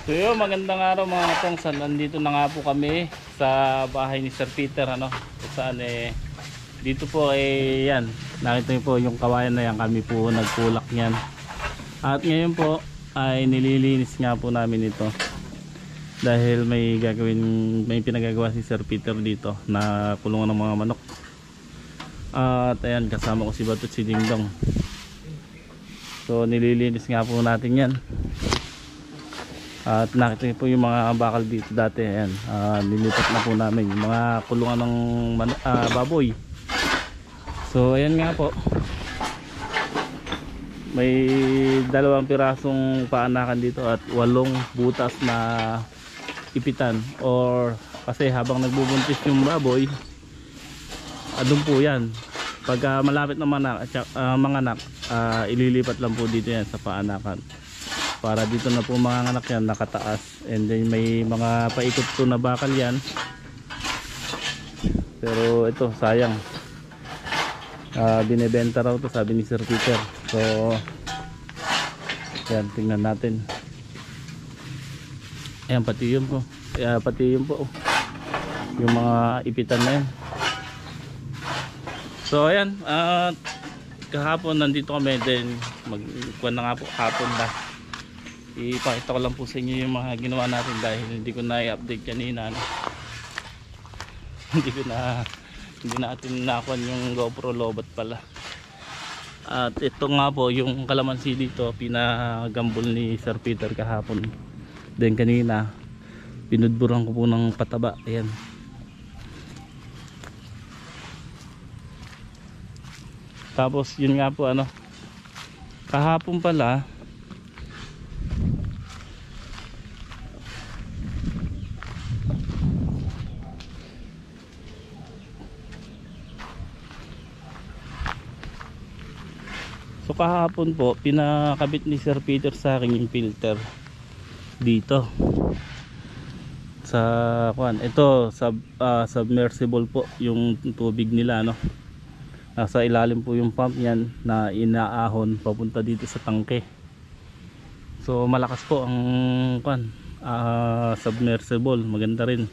So yun, magandang araw mga katongsan. Nandito na nga po kami sa bahay ni Sir Peter, ano, kung saan dito po yan, nakita niyo po yung kawayan na yan, kami po nagkulak yan. At ngayon po ay nililinis nga po namin ito dahil may pinagagawa si Sir Peter dito na kulungan ng mga manok. At ayan, kasama ko si Bato at si Dingdong. So nililinis nga po natin yan. At nakita niyo po yung mga bakal dito dati. Ayan, nilipat na po namin yung mga kulungan ng baboy. So ayan nga po, may 2 pirasong paanakan dito at 8 butas na ipitan, or kasi habang nagbubuntis yung baboy, adun po yan. Pagka malapit na manganak, ililipat lang po dito yan sa paanakan para dito na po mga anak yan nakataas. And then may mga paikot to na bakal yan, pero ito sayang, binebenta raw to, sabi ni Sir Peter. So yan, tingnan natin. Ayan, pati yun po, yung mga ipitan na yan. So ayan, kahapon nandito kami, then magkuhan na nga po hapon na. Ipakita ko lang po sa inyo yung mga ginawa natin dahil hindi ko na i-update kanina, no? hindi natin nakuha yung GoPro lobat pala. At ito nga po yung kalamansi dito, pinagambol ni Sir Peter kahapon. Then kanina pinudburan ko po ng pataba. Ayan, tapos yun nga po, ano, kahapon pala kahapon po pinakabit ni Sir Peter sa akin yung filter dito sa ito submersible po yung tubig nila, no. Nasa ilalim po yung pump yan na inaahon papunta dito sa tangke. So malakas po ang submersible, maganda rin.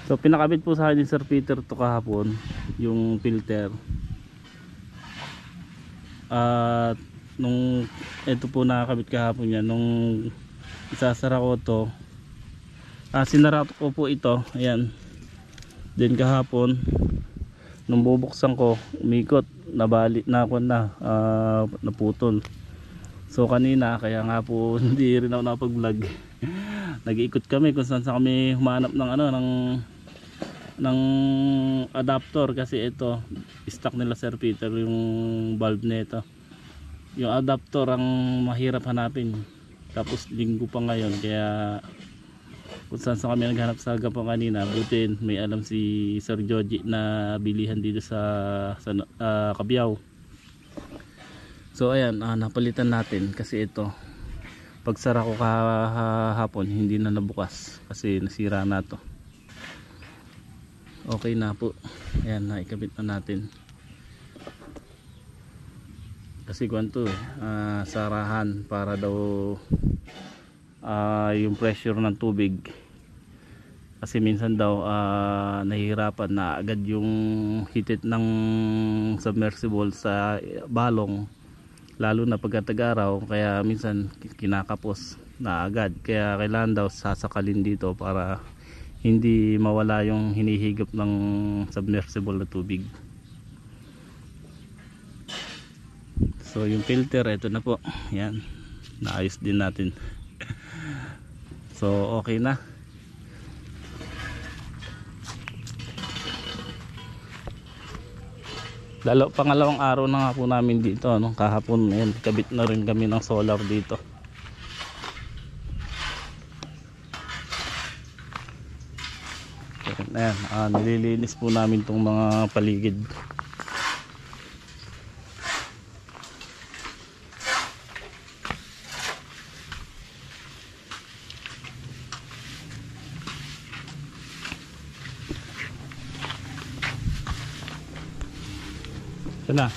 So pinakabit po sa akin ni Sir Peter to kahapon yung filter. At nung ito po nakakabit kahapon yan, nung isasara ko to, sinara ko po ito. Ayan, then kahapon nung bubuksan ko, umikot, naputol. So kanina, kaya nga po hindi rin ako nakapag-vlog. Nag-iikot kami kung saan kami humanap ng adapter, kasi ito stock nila Sir Peter yung bulb nito. Yung adapter ang mahirap hanapin, tapos linggo pa ngayon, kaya kung saan kami naghanap sa Gapang kanina, butin may alam si Sir Joji na bilihan dito sa Cabiao. So ayan, napalitan natin kasi ito pagsara ko kahapon hindi na nabukas kasi nasira na to. Okay na po, ayan, naikabit na natin kasi kwanto sarahan para daw yung pressure ng tubig, kasi minsan daw nahihirapan na agad yung hitit ng submersible sa balong, lalo na pagkatag-araw, kaya minsan kinakapos na agad, kaya kailangan daw sasakalin dito para hindi mawala yung hinihigop ng submersible na tubig. So yung filter, ito na po, yan, naayos din natin. So okay na. Pangalawang araw na nga po namin dito, no? Kahapon yan, kabit na rin kami ng solar dito. Ayan, nililinis po namin itong mga paligid. Ito na.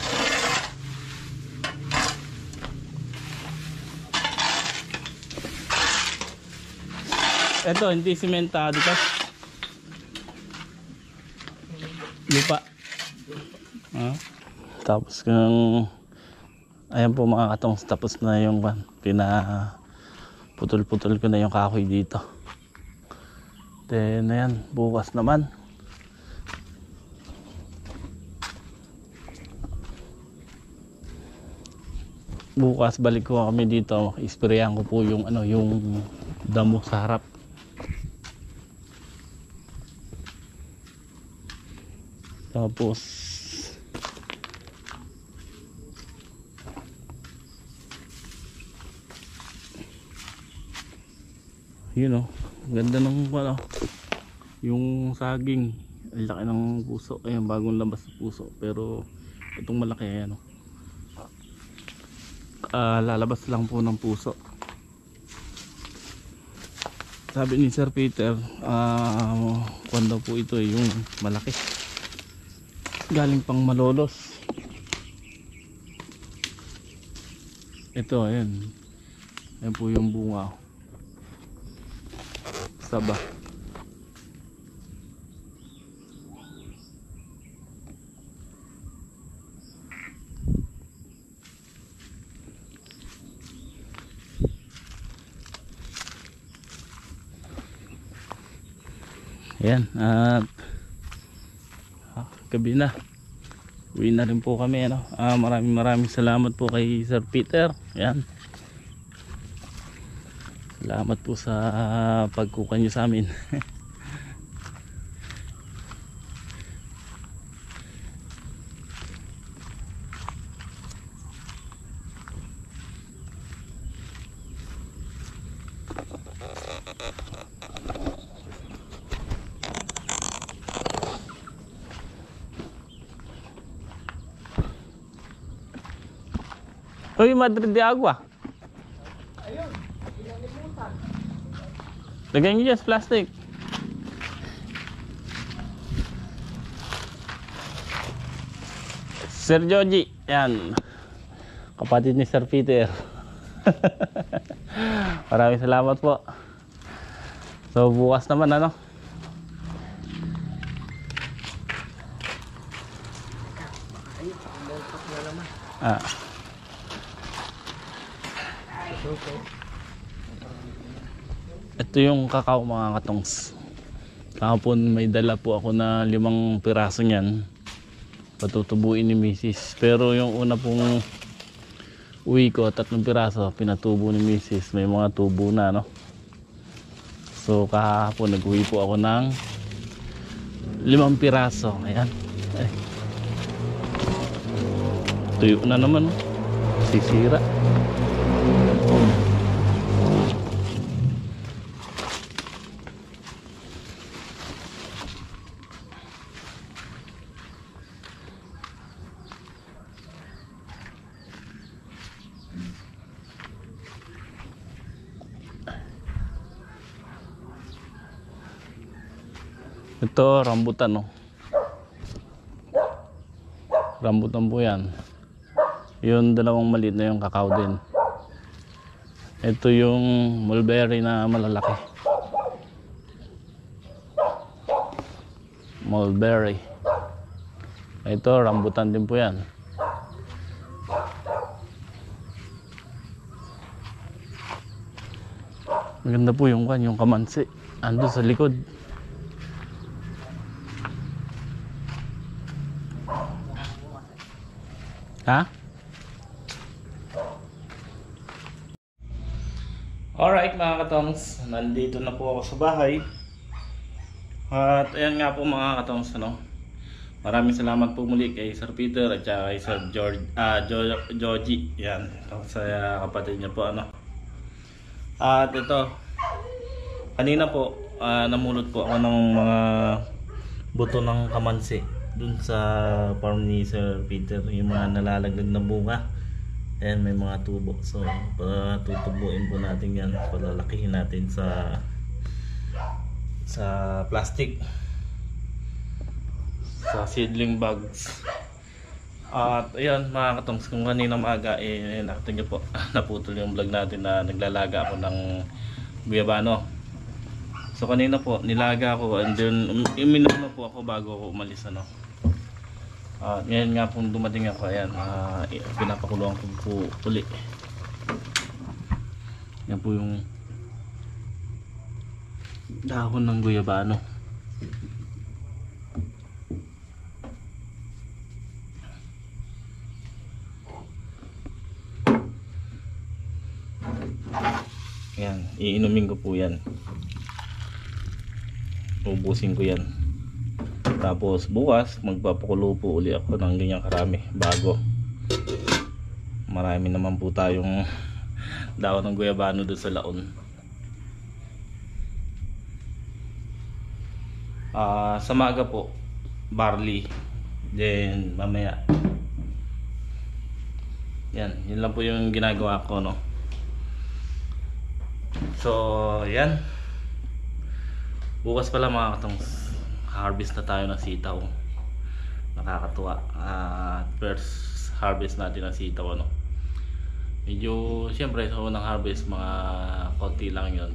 Ito, hindi simentado ka. Lupa. Ah. Tapos kung ayan po mga katong, tapos na yung putol-putol ko na yung kahoy dito. Then ayan, bukas naman. Bukas balik ko kami dito, isprayan ko po yung yung damo sa harap. Tapos yun ganda ng yung saging, ang laki ng puso. Ayun, bagong labas sa puso, pero itong malaki ayan lalabas lang po ng puso. Sabi ni Sir Peter, kung daw po ito yung malaki, galing pang Malolos. Ito ayan po yung bunga, saba. Ayan, at gabi na, uwi na rin po kami. Maraming salamat po kay Sir Peter. Ayan, salamat po sa pagkuha nyo sa amin. Uy, Madrid de Agua. Ayun, inalimutan. Lagyan nyo dyan sa plastic. Sir Joji, yan, kapatid ni Sir Peter. Maraming salamat po. So bukas naman ito yung kakao mga katongs. Kahapon may dala po ako na 5 piraso niyan, patutubuin ni Mrs. Pero yung una pong uwi ko, 3 piraso pinatubo ni Mrs. May mga tubo na So kahapon nag-uwi po ako ng 5 piraso. Ayan, tuyo na naman, sisira. Ito rambutan rambutan po yan. Yung dalawang maliit na yung kakao din. Ito yung mulberry na malalaki, mulberry. Ito rambutan din po yan. Maganda po yung kamansi ando sa likod. Ha? Alright mga katongs, nandito na po ako sa bahay. At ayan nga po mga katongs, maraming salamat po muli kay Sir Peter at kay Sir Joji. Yan, sa kapatid niya po At ito, kanina po namulot po ako ng mga buto ng kamansi dun sa farm ni Sir Peter, yung mga nalalaglag na bunga. Ayan, may mga tubo. So tutubuin po natin yan, palalakihin natin sa plastic, sa seedling bags. At ayan mga katongs, kung kanina maaga nakita nyo po naputol yung vlog natin na naglalaga ako ng guyabano. So kanina po nilaga ako and then uminom na po ako bago ako umalis ano. Ngayon nga po dumating ako, ayan, pinapakuluan ko po uli. Yan po yung dahon ng guyabano. Yan, iinumin ko po yan. Ubusin ko yan. Tapos bukas magpapakulo po uli ako ng ganyan karami bago. Marami naman po tayong dahon ng guyabano doon sa laon. Sa maga po barley, then mamaya yan, yun lang po yung ginagawa ko, no. So yan, bukas pala mga katong harvest na tayo ng sitaw. Nakakatuwa, first harvest natin ng sitaw, ano. Medyo siyempre sa unang harvest mga konti lang yun,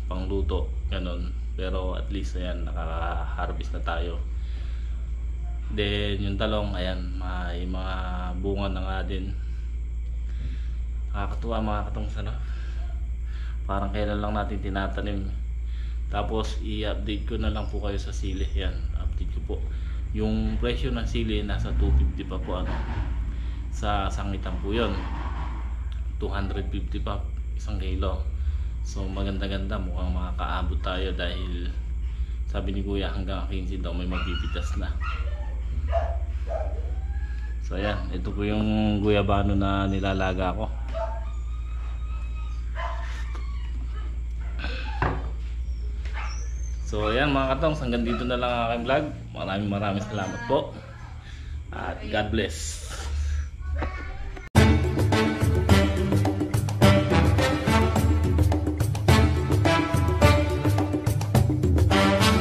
pang luto ganun, pero at least ayan, nakaka-harvest na tayo. Then yung talong, ayan, may mga bunga na nga din. Nakakatuwa mga katong sana, parang kailan lang natin tinatanim. Tapos i-update ko na lang po kayo sa sili. Yan, update ko po yung presyo ng sili, nasa 250 pa po, ano. Sa sangitan po yun 250 pa isang kilo. So maganda-ganda, mukhang makakaabot tayo dahil sabi ni kuya hanggang 15 daw may magpipitas na. So ayan, ito po yung guyabano na nilalaga ko. So ayan mga katongs, hanggang dito na lang ang aking vlog. Maraming salamat po at God bless.